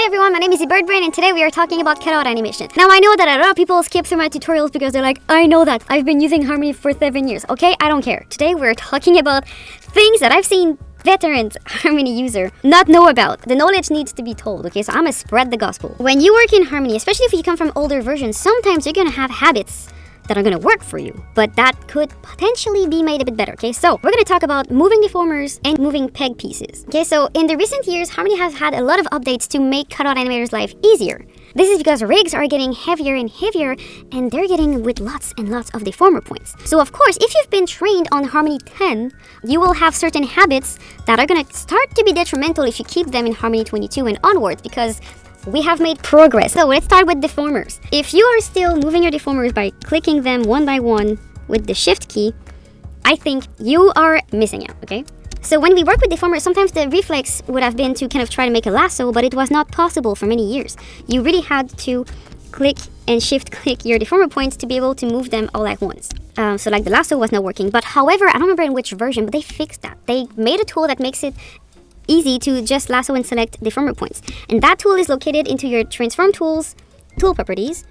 everyone, my name is ZeBirdBrain and today we are talking about cutout animation. Now I know that a lot of people skip through my tutorials because they're like, I know that, I've been using Harmony for 7 years. Okay, I don't care. Today we're talking about things that I've seen veterans Harmony user not know about. The knowledge needs to be told, okay? So I'm gonna spread the gospel. When you work in Harmony, especially if you come from older versions, sometimes you're gonna have habits that are gonna work for you, but that could potentially be made a bit better, okay? So we're gonna talk about moving deformers and moving peg pieces. Okay, so in the recent years, Harmony has had a lot of updates to make cutout animators' life easier. This is because rigs are getting heavier and heavier, and they're getting with lots and lots of deformer points. So of course, if you've been trained on Harmony 10, you will have certain habits that are gonna start to be detrimental if you keep them in Harmony 22 and onwards, because we have made progress. So let's start with deformers. If you are still moving your deformers by clicking them one by one with the shift key, I think you are missing out, okay? So when we work with deformers, sometimes the reflex would have been to kind of try to make a lasso, but it was not possible for many years. You really had to click and shift click your deformer points to be able to move them all at once. So like the lasso was not working. But however, I don't remember in which version, but they fixed that. They made a tool that makes it easy to just lasso and select deformer points. And that tool is located into your transform tools, tool properties.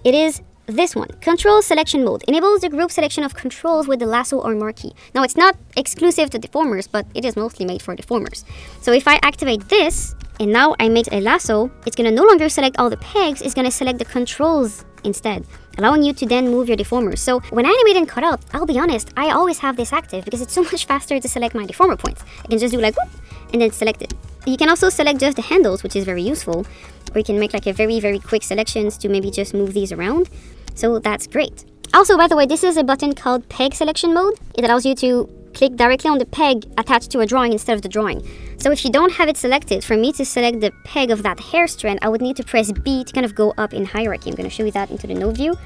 It is this one, control selection mode. Enables the group selection of controls with the lasso or marquee. Now it's not exclusive to deformers, but it is mostly made for deformers. So if I activate this, and now I make a lasso, it's gonna no longer select all the pegs, it's gonna select the controls instead, allowing you to then move your deformers. So when I animate and cut out, I'll be honest, I always have this active because it's so much faster to select my deformer points. I can just do like whoop, and then select it. You can also select just the handles, which is very useful, or you can make like a very quick selections to maybe just move these around. So that's great. Also, by the way, this is a button called peg selection mode. It allows you to click directly on the peg attached to a drawing instead of the drawing. So if you don't have it selected, for me to select the peg of that hair strand, I would need to press B to kind of go up in hierarchy. I'm going to show you that into the node view.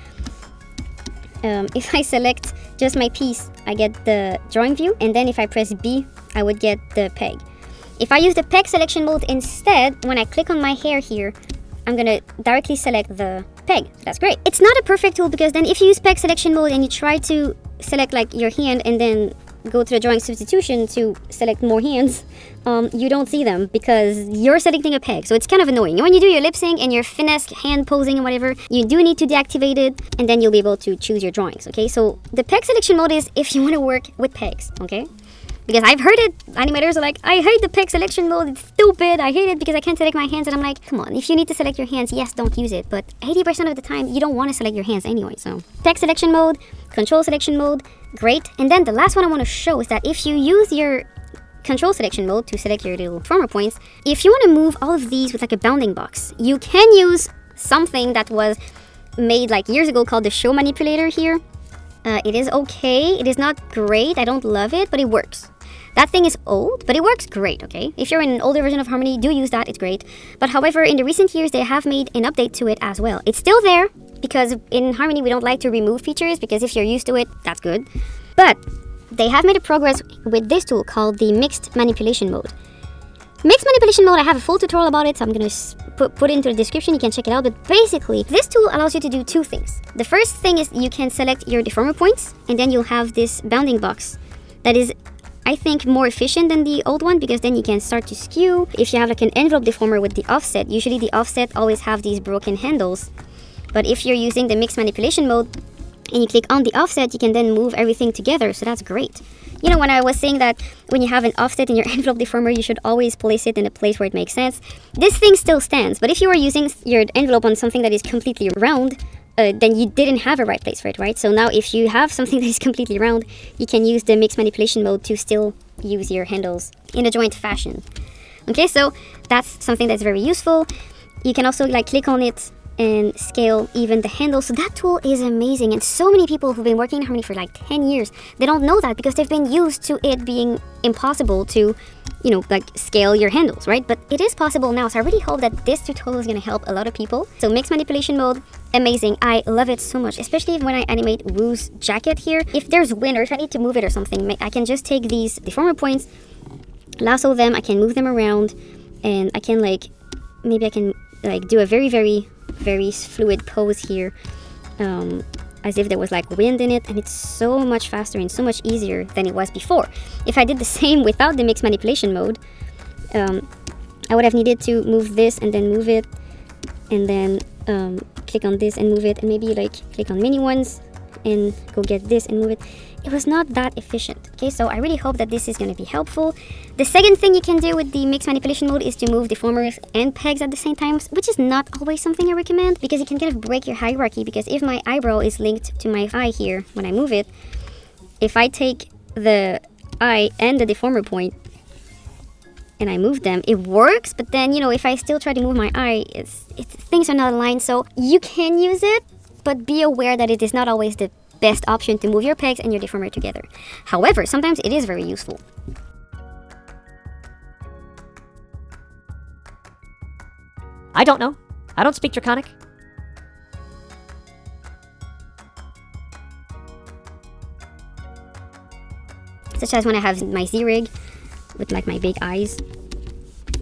If I select just my piece, I get the drawing view, and then if I press B, I would get the peg. If I use the peg selection mode instead, when I click on my hair here, I'm gonna directly select the peg. So that's great. It's not a perfect tool because then if you use peg selection mode and you try to select like your hand and then go to the drawing substitution to select more hands, you don't see them because you're selecting a peg. So it's kind of annoying. When you do your lip sync and your finesse hand posing and whatever, you do need to deactivate it and then you'll be able to choose your drawings, okay? So the peg selection mode is if you want to work with pegs, okay? Because I've heard it, animators are like, I hate the peg selection mode, it's stupid, I hate it because I can't select my hands. And I'm like, come on, if you need to select your hands, yes, don't use it. But 80% of the time, you don't want to select your hands anyway. So peg selection mode, control selection mode, great. And then the last one I want to show is that if you use your control selection mode to select your little deformer points, if you want to move all of these with like a bounding box, you can use something that was made like years ago called the show manipulator here. It is okay, it is not great, I don't love it, but it works. That thing is old, but it works great, okay? If you're in an older version of Harmony, do use that, it's great. But however, in the recent years, they have made an update to it as well. It's still there, because in Harmony, we don't like to remove features, because if you're used to it, that's good. But they have made a progress with this tool called the mixed manipulation mode. Mixed manipulation mode, I have a full tutorial about it, so I'm gonna put it into the description, you can check it out. But basically, this tool allows you to do two things. The first thing is you can select your deformer points, and then you'll have this bounding box that is, I think, more efficient than the old one, because then you can start to skew. If you have like an envelope deformer with the offset, usually the offset always have these broken handles. But if you're using the mixed manipulation mode and you click on the offset, you can then move everything together, so that's great. You know, when I was saying that when you have an offset in your envelope deformer, you should always place it in a place where it makes sense. This thing still stands, but if you are using your envelope on something that is completely round, then you didn't have a right place for it, right? So now if you have something that is completely round, you can use the mixed manipulation mode to still use your handles in a joint fashion. Okay, so that's something that's very useful. You can also like click on it and scale even the handle. So that tool is amazing, and so many people who've been working in Harmony for like 10 years, they don't know that because they've been used to it being impossible to, you know, like scale your handles, right? But it is possible now, so I really hope that this tutorial is going to help a lot of people. So mixed manipulation mode, amazing. I love it so much, especially when I animate Wu's jacket here. If there's wind or if I need to move it or something, I can just take these deformer points, lasso them, I can move them around, and I can like, maybe I can like do a very fluid pose here, as if there was like wind in it, and it's so much faster and so much easier than it was before. If I did the same without the mixed manipulation mode, I would have needed to move this and then move it, and then click on this and move it, and maybe like click on mini ones and go get this and move it. It was not that efficient. Okay, so I really hope that this is going to be helpful. The second thing you can do with the mixed manipulation mode is to move deformers and pegs at the same time, which is not always something I recommend, because it can kind of break your hierarchy. Because if my eyebrow is linked to my eye here when I move it, if I take the eye and the deformer point and I move them, it works. But then, you know, if I still try to move my eye, things are not aligned. So you can use it, but be aware that it is not always the best option to move your pegs and your deformer together. However, sometimes it is very useful. I don't know. I don't speak Draconic. Such as when I have my Z-rig with like my big eyes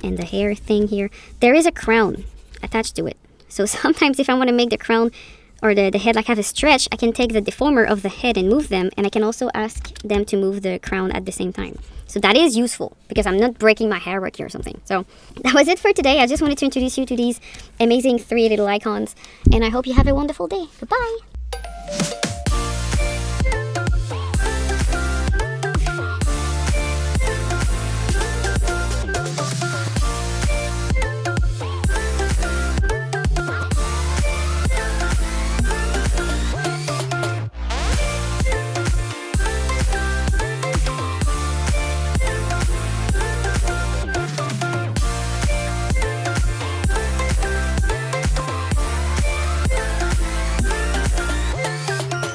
and the hair thing here, there is a crown attached to it. So sometimes if I want to make the crown or the head like have a stretch, I can take the deformer of the head and move them, and I can also ask them to move the crown at the same time. So that is useful because I'm not breaking my hierarchy or something. So that was it for today. I just wanted to introduce you to these amazing 3 little icons, and I hope you have a wonderful day. Goodbye!